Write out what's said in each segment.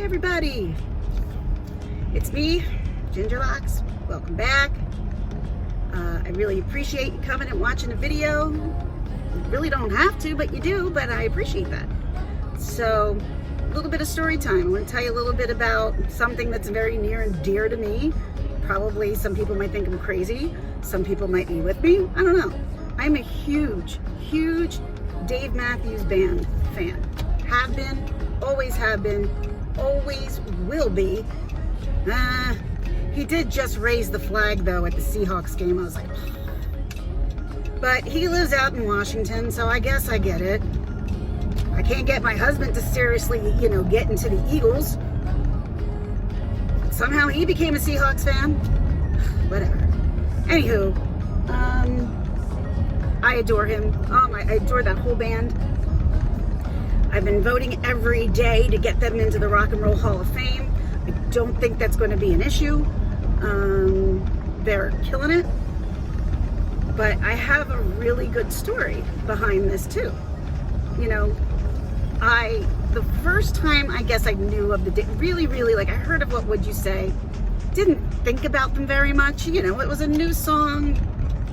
everybody, it's me, Gingerlocks. Welcome back. I really appreciate you coming and watching the video. You really don't have to, but you do, but I appreciate that. So, a little bit of story time. I want to tell you a little bit about something that's very near and dear to me. Probably some people might think I'm crazy. Some people might be with me. I don't know. I'm a huge Dave Matthews Band fan. Have been, always will be. He did just raise the flag though at the Seahawks game. I was like, but he lives out in Washington, so I guess I get it. I can't get my husband to seriously, get into the Eagles. Somehow he became a Seahawks fan. Whatever. Anywho, I adore him. I adore that whole band. I've been voting every day to get them into the Rock and Roll Hall of Fame. I don't think that's going to be an issue. They're killing it. But I have a really good story behind this too. The first time I guess I knew of the really, I heard of What Would You Say? Didn't think about them very much. It was a new song,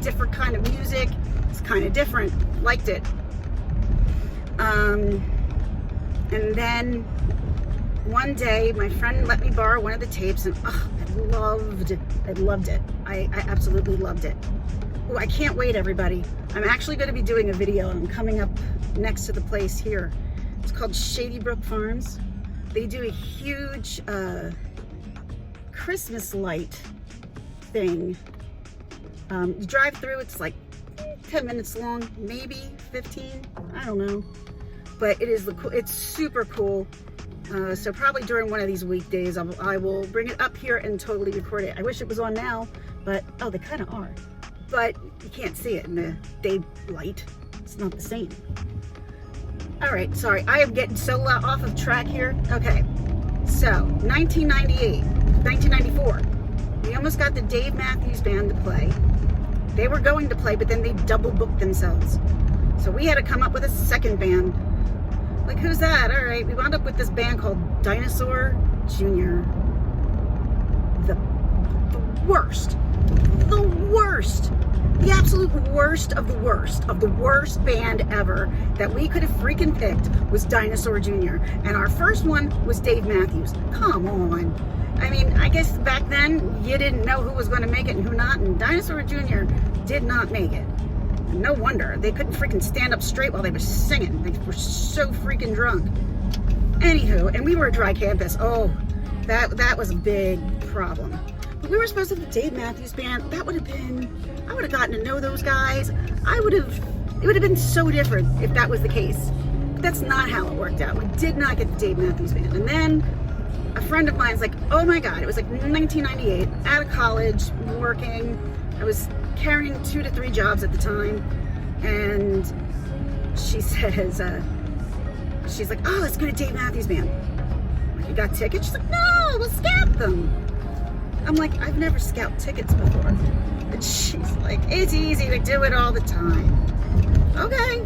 different kind of music. It's kind of different. Liked it. And then one day my friend let me borrow one of the tapes and I loved it. I absolutely loved it. Oh, I can't wait, everybody. I'm actually going to be doing a video and I'm coming up next to the place here. It's called Shady Brook Farms. They do a huge Christmas light thing. You drive through, it's like 10 minutes long, maybe 15, I don't know. But it's super cool. So probably during one of these weekdays, I will bring it up here and totally record it. I wish it was on now, but, they kind of are. But you can't see it in the daylight. It's not the same. All right, sorry. I am getting so off of track here. Okay, so 1994, we almost got the Dave Matthews Band to play. They were going to play, but then they double booked themselves. So we had to come up with a second band. Like, who's that? All right, we wound up with this band called Dinosaur Jr. The absolute worst of the worst band ever that we could have freaking picked was Dinosaur Jr. And our first one was Dave Matthews. Come on. I mean, I guess back then you didn't know who was going to make it and who not, and Dinosaur Jr. did not make it. No wonder. They couldn't freaking stand up straight while they were singing. They were so freaking drunk. Anywho, and we were a dry campus. Oh, that was a big problem. But we were supposed to have the Dave Matthews Band. I would have gotten to know those guys. It would have been so different if that was the case. But that's not how it worked out. We did not get the Dave Matthews Band. And then a friend of mine's like, oh my God, it was like 1998, out of college, working. I was carrying 2 to 3 jobs at the time. And she says, she's like, oh, let's go to Dave Matthews Band. I'm like, you got tickets? She's like, no, we'll scout them. I'm like, I've never scalped tickets before. And she's like, it's easy, we do it all the time. Okay.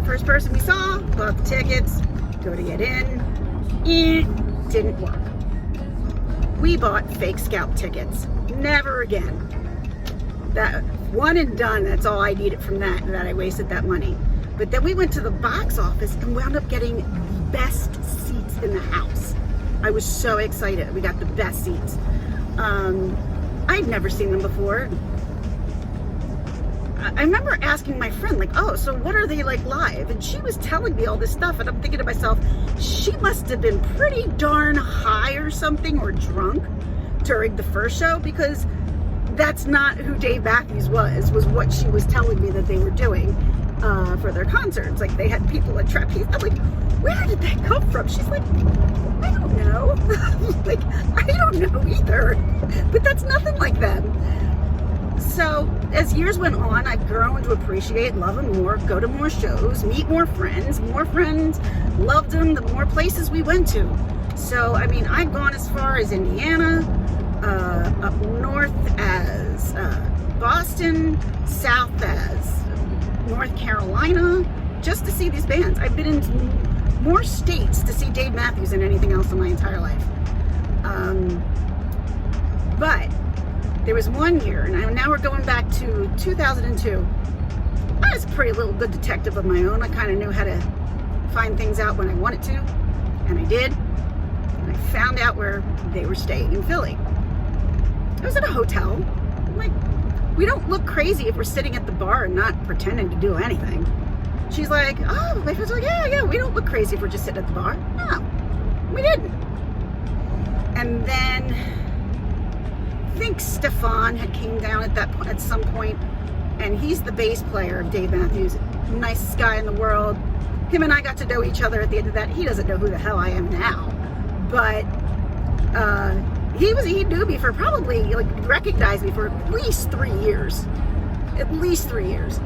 First person we saw, bought the tickets, go to get in. It didn't work. We bought fake scalp tickets. Never again. That one and done, that's all I needed from that I wasted that money. But then we went to the box office and wound up getting the best seats in the house. I was so excited. We got the best seats. I'd never seen them before. I remember asking my friend, like, oh, so what are they like live? And she was telling me all this stuff, and I'm thinking to myself, she must have been pretty darn high or something, or drunk during the first show, because that's not who Dave Matthews was what she was telling me that they were doing for their concerts. Like, they had people at trapeze. I'm like, where did that come from? She's like, I don't know. Like, I don't know either. But that's nothing like them. So as years went on, I've grown to appreciate, love them more, go to more shows, meet more friends, loved them the more places we went to. So, I mean, I've gone as far as Indiana, up north as Boston, south as North Carolina, just to see these bands. I've been in more states to see Dave Matthews than anything else in my entire life. But there was one year, and now we're going back to 2002. I was a pretty little good detective of my own. I kind of knew how to find things out when I wanted to, and I did. And I found out where they were staying in Philly. I was at a hotel. Like, we don't look crazy if we're sitting at the bar and not pretending to do anything. She's like, oh, my friend's like, yeah, we don't look crazy if we're just sitting at the bar. No, we didn't. And then I think Stefan had came down at some point, and he's the bass player of Dave Matthews, nicest guy in the world. Him and I got to know each other at the end of that. He doesn't know who the hell I am now, but he knew me for probably, like, recognized me for at least 3 years. At least 3 years.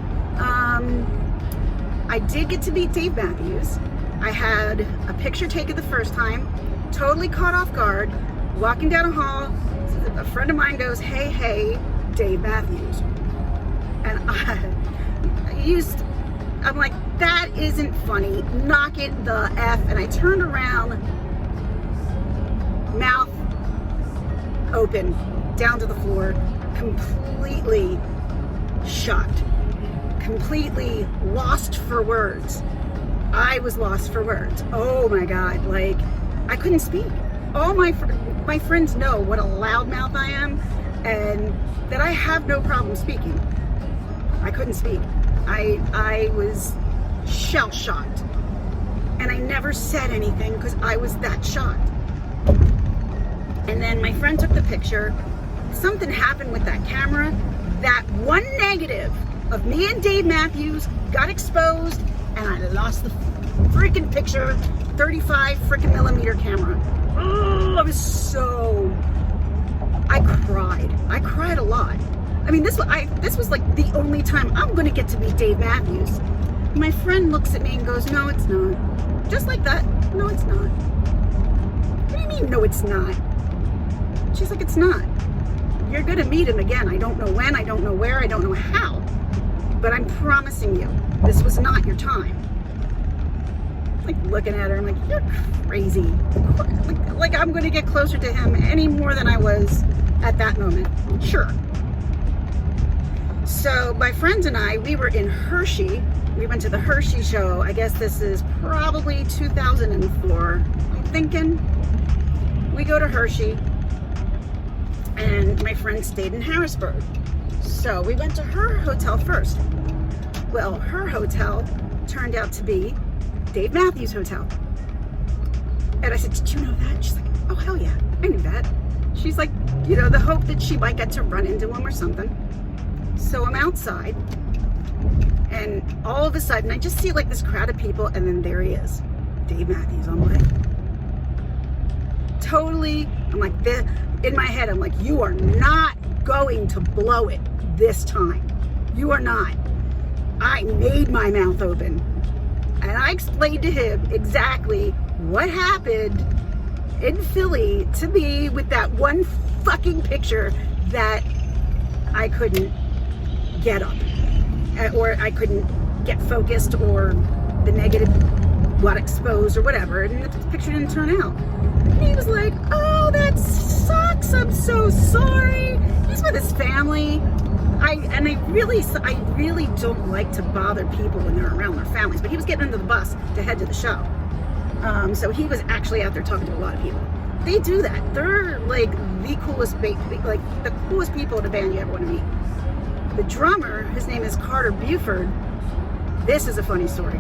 I did get to meet Dave Matthews. I had a picture taken the first time, totally caught off guard, walking down a hall. A friend of mine goes, hey, Dave Matthews. And I'm like, that isn't funny. Knock it the F. And I turned around, mouth open, down to the floor, completely shocked, completely lost for words. I was lost for words. Oh my God, like, I couldn't speak. All my friends know what a loudmouth I am, and that I have no problem speaking. I couldn't speak. I was shell-shocked, and I never said anything because I was that shocked. And then my friend took the picture. Something happened with that camera. That one negative of me and Dave Matthews got exposed, and I lost the freaking picture. 35 freaking millimeter camera. Oh, I cried. I cried a lot. I mean, this was like the only time I'm gonna get to meet Dave Matthews. My friend looks at me and goes, no, it's not. Just like that. No, it's not. What do you mean, no, it's not? She's like, it's not. You're gonna meet him again. I don't know when, I don't know where, I don't know how. But I'm promising you, this was not your time. Like, looking at her, I'm like, you're crazy. Like I'm gonna get closer to him any more than I was at that moment. Sure. So my friends and I, we were in Hershey. We went to the Hershey show. I guess this is probably 2004. I'm thinking. We go to Hershey, and my friend stayed in Harrisburg. So we went to her hotel first. Well, her hotel turned out to be Dave Matthews Hotel. And I said, did you know that? She's like, oh, hell yeah, I knew that. She's like, you know, the hope that she might get to run into him or something. So I'm outside, and all of a sudden I just see like this crowd of people, and then there he is, Dave Matthews. I'm like, totally, I'm like, in my head, I'm like, you are not going to blow it this time. You are not. I made my mouth open, and I explained to him exactly what happened in Philly to me with that one fucking picture that I couldn't get up, or I couldn't get focused, or the negative got exposed or whatever, and the picture didn't turn out. And he was like, oh, that sucks, I'm so sorry. He's with his family. I really don't like to bother people when they're around their families, but he was getting into the bus to head to the show. So he was actually out there talking to a lot of people. They do that. They're like the coolest people in a band you ever want to meet. The drummer, his name is Carter Buford. This is a funny story.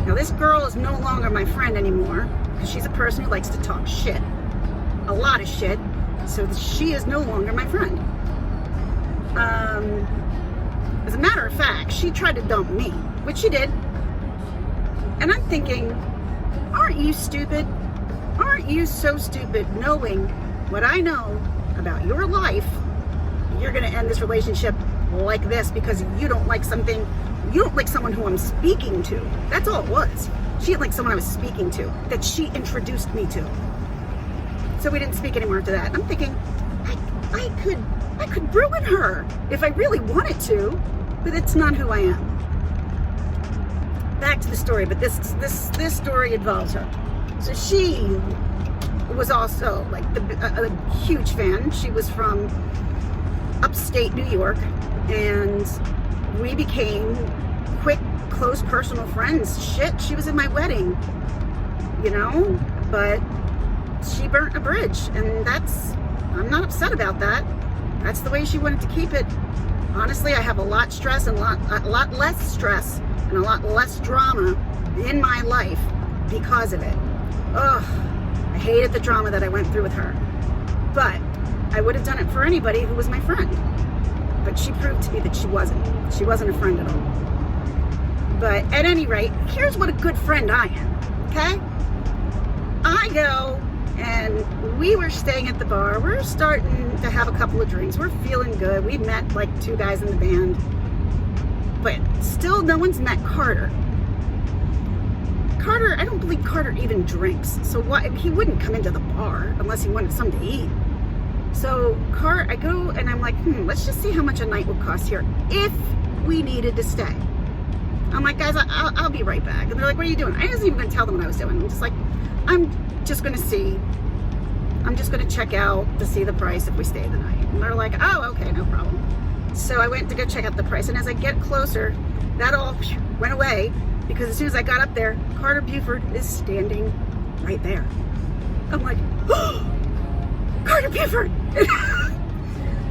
Now, this girl is no longer my friend anymore because she's a person who likes to talk shit. A lot of shit. So she is no longer my friend. As a matter of fact, she tried to dump me, which she did. And I'm thinking, aren't you stupid? Aren't you so stupid knowing what I know about your life? You're going to end this relationship like this because you don't like something, you don't like someone who I'm speaking to. That's all it was. She didn't like someone I was speaking to, that she introduced me to. So we didn't speak anymore after that. I'm thinking, I could ruin her if I really wanted to, but it's not who I am. back to the story, but this story involves her. So she was also like a huge fan. She was from upstate New York, and we became quick, close personal friends. Shit, she was in my wedding, you know, but she burnt a bridge, and I'm not upset about that. That's the way she wanted to keep it. Honestly, I have a lot stress and a lot less stress and a lot less drama in my life because of it. Ugh, I hated the drama that I went through with her. But I would have done it for anybody who was my friend. But she proved to me that she wasn't. She wasn't a friend at all. But at any rate, here's what a good friend I am, okay? I go, and we were staying at the bar. We're starting to have a couple of drinks. We're feeling good. We met like 2 guys in the band. But still no one's met Carter. Carter, I don't believe Carter even drinks. So why he wouldn't come into the bar unless he wanted something to eat. So I go and I'm like, let's just see how much a night would cost here if we needed to stay. I'm like, guys, I'll be right back. And they're like, what are you doing? I wasn't even gonna tell them what I was doing. I'm just like, I'm just gonna see. I'm just gonna check out to see the price if we stay the night. And they're like, oh, okay, no problem. So I went to go check out the price. And as I get closer, that all went away, because as soon as I got up there, Carter Buford is standing right there. I'm like, oh, Carter Buford!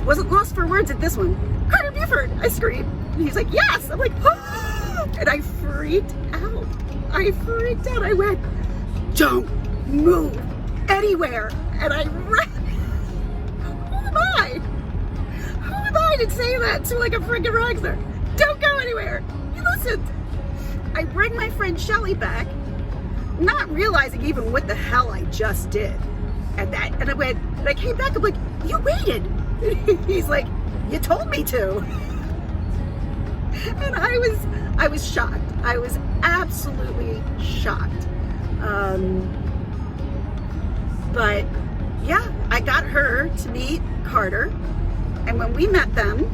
Wasn't lost for words at this one. Carter Buford! I screamed. And he's like, yes! I'm like, oh! And I freaked out. I went, don't move anywhere. And I ran. Who am I? Who am I to say that to like a freaking rock star? Don't go anywhere. You listened. I bring my friend Shelly back, not realizing even what the hell I just did. And I came back, I'm like, you waited. He's like, you told me to. And I was shocked. I was absolutely shocked. But yeah, I got her to meet Carter. And when we met them,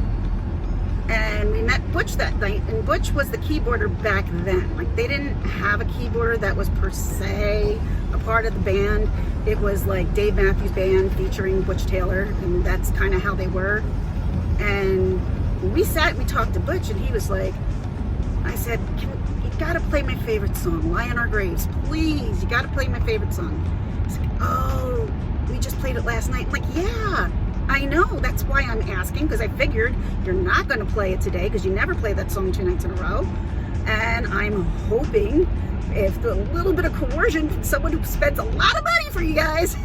and we met Butch that night, and Butch was the keyboarder back then. Like, they didn't have a keyboarder that was per se a part of the band. It was like Dave Matthews Band featuring Butch Taylor, and that's kind of how they were. And we sat and we talked to Butch, and he was like, I said, you gotta play my favorite song, Lie in Our Graves, please, you gotta play my favorite song. He's like, oh, we just played it last night. I'm like, yeah, I know, that's why I'm asking, because I figured you're not gonna play it today, because you never play that song 2 nights in a row. And I'm hoping, if a little bit of coercion from someone who spends a lot of money for you guys,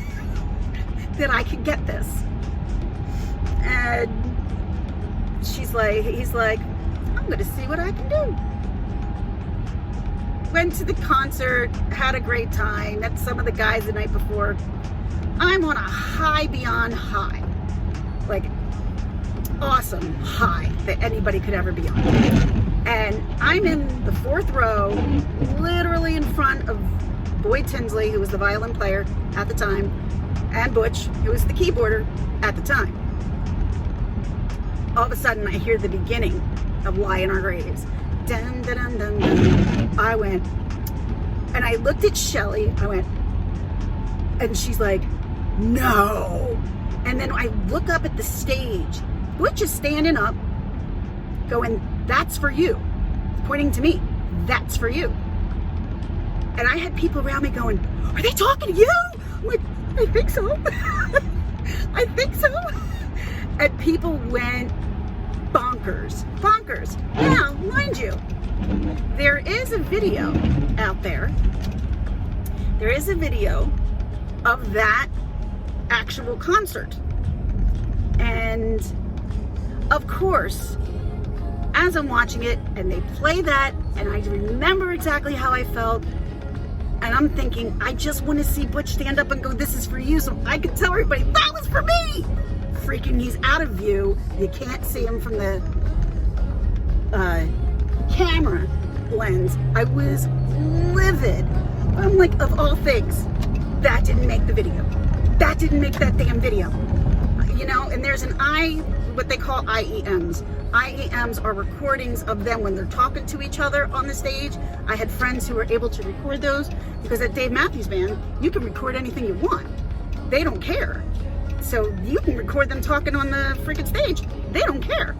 that I could get this. And he's like, I'm gonna see what I can do. Went to the concert, had a great time, met some of the guys the night before. I'm on a high beyond high. Like, awesome high that anybody could ever be on. And I'm in the 4th row, literally in front of Boyd Tinsley, who was the violin player at the time, and Butch, who was the keyboarder at the time. All of a sudden, I hear the beginning of Lie in Our Graves. Dun, dun, dun, dun, dun. I went, and I looked at Shelly, and she's like, no. And then I look up at the stage. Butch is standing up, going, that's for you. Pointing to me, that's for you. And I had people around me going, are they talking to you? I'm like, I think so. I think so. And people went bonkers. Now, mind you, there is a video out there. There is a video of that actual concert. And of course, as I'm watching it and they play that, and I remember exactly how I felt, and I'm thinking, I just want to see Butch stand up and go, this is for you, so I can tell everybody that was for me. Freaking, he's out of view. You can't see him from the camera lens. I was livid. I'm like, of all things, that didn't make the video. That didn't make that damn video. You know, and there's an what they call IEMs. IEMs are recordings of them when they're talking to each other on the stage. I had friends who were able to record those because at Dave Matthews Band, you can record anything you want. They don't care. So you can record them talking on the freaking stage. They don't care.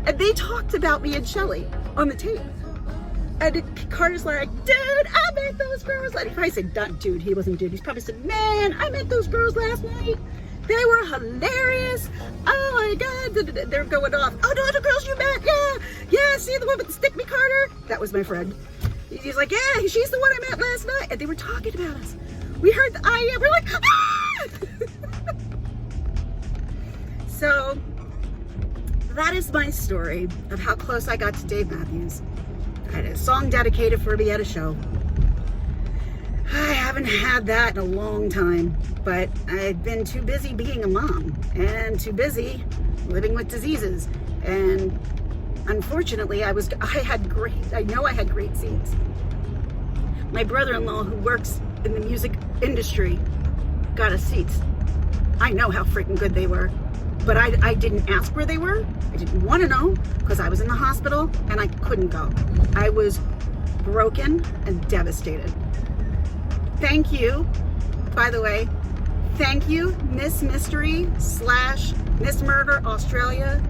And they talked about me and Shelly on the tape. And Carter's like, dude, I met those girls. He probably said, dude, he wasn't dude. He's probably said, man, I met those girls last night. They were hilarious. Oh my God. They're going off. Oh, no, the girls you met. Yeah, see the one with the stick me Carter? That was my friend. He's like, yeah, she's the one I met last night. And they were talking about us. We heard the IEM. We're like, ah! So that is my story of how close I got to Dave Matthews. I had a song dedicated for me at a show. I haven't had that in a long time, but I've been too busy being a mom and too busy living with diseases. And unfortunately, I had great seats. My brother-in-law, who works in the music industry, got us seats. I know how freaking good they were, but I didn't ask where they were. I didn't want to know because I was in the hospital and I couldn't go. I was broken and devastated. Thank you, by the way, thank you, Miss Mystery / Miss Murder Australia.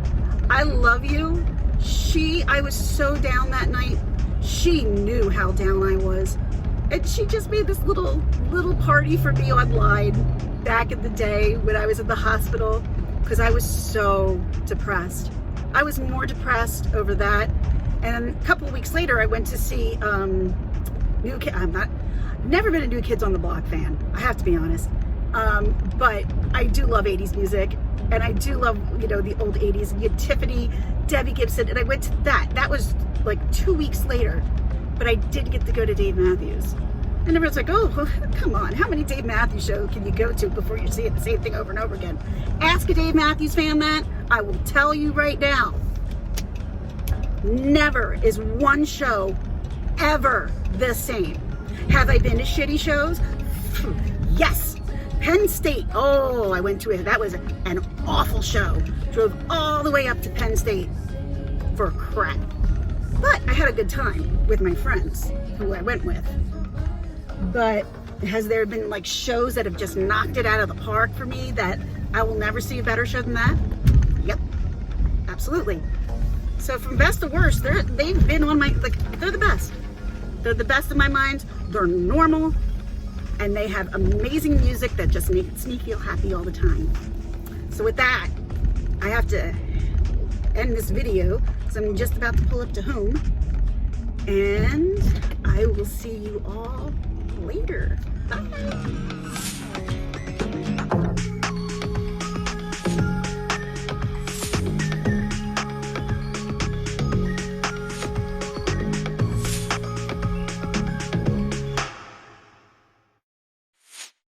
I love you. I was so down that night. She knew how down I was. And she just made this little party for me online back in the day when I was in the hospital because I was so depressed. I was more depressed over that. And a couple of weeks later, I went to see New Kids. Never been a New Kids on the Block fan, I have to be honest. But I do love 80s music, and I do love, the old 80s. You had Tiffany, Debbie Gibson, and I went to that. That was like 2 weeks later, but I did get to go to Dave Matthews. And everyone's like, oh, come on, how many Dave Matthews shows can you go to before you see the same thing over and over again? Ask a Dave Matthews fan that. I will tell you right now, never is one show ever the same. Have I been to shitty shows? Yes. Penn State. Oh, I went to it. That was an awful show. Drove all the way up to Penn State for crap. But I had a good time with my friends who I went with. But has there been like shows that have just knocked it out of the park for me that I will never see a better show than that? Yep. Absolutely. So from best to worst, they've been on my, they're the best. They're the best in my mind. They're normal, and they have amazing music that just makes me feel happy all the time. So with that, I have to end this video because I'm just about to pull up to home, and I will see you all later. Bye.